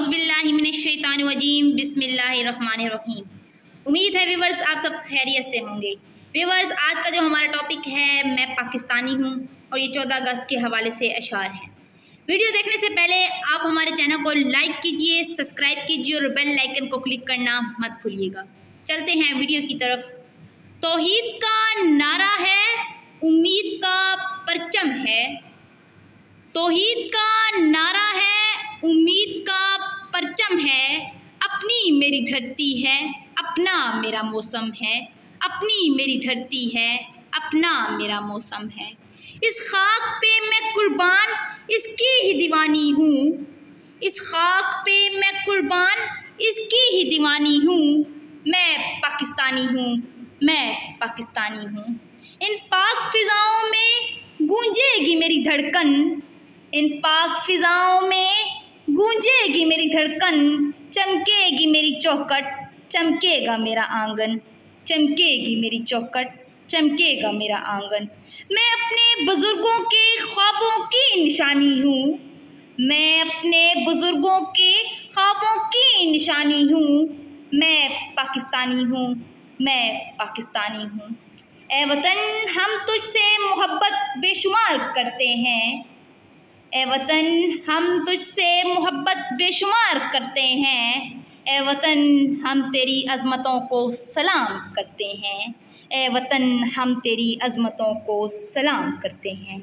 औज़ुबिल्लाहिमिनश्शैतानिर्रजीम बिस्मिल्लाहिर्रहमानिर्रहीम। उम्मीद है व्यूवर्स आप सब खैरियत से होंगे। व्यूवर्स, आज का जो हमारा टॉपिक है, मैं पाकिस्तानी हूँ और ये 14 अगस्त के हवाले से अशार है। वीडियो देखने से पहले आप हमारे चैनल को लाइक कीजिए, सब्सक्राइब कीजिए और बेल आइकन को क्लिक करना मत भूलिएगा। चलते हैं वीडियो की तरफ। तौहीद का नारा है, उम्मीद का परचम है। तौहीद का नारा है, उम्मीद का परचम है। अपनी मेरी धरती है, अपना मेरा मौसम है। अपनी मेरी धरती है, अपना मेरा मौसम है। इस खाक पे मैं कुर्बान, इसकी ही दीवानी हूँ। इस खाक पे मैं कुर्बान, इसकी ही दीवानी हूँ। मैं पाकिस्तानी हूँ, मैं पाकिस्तानी हूँ। इन पाक फिजाओं में गूंजेगी मेरी धड़कन। इन पाक फिजाओं में गूंजेगी मेरी धड़कन। चमकेगी मेरी चौखट, चमकेगा मेरा आंगन। चमकेगी मेरी चौखट, चमकेगा मेरा आंगन। मैं अपने बुजुर्गों के ख्वाबों की निशानी हूँ। मैं अपने बुजुर्गों के ख्वाबों की निशानी हूँ। मैं पाकिस्तानी हूँ, मैं पाकिस्तानी हूँ। ए वतन, हम तुझसे मोहब्बत बेशुमार करते हैं। ए वतन, हम तुझसे मोहब्बत बेशुमार करते हैं। ए वतन, हम तेरी अज़मतों को सलाम करते हैं। ए वतन, हम तेरी अज़मतों को सलाम करते हैं।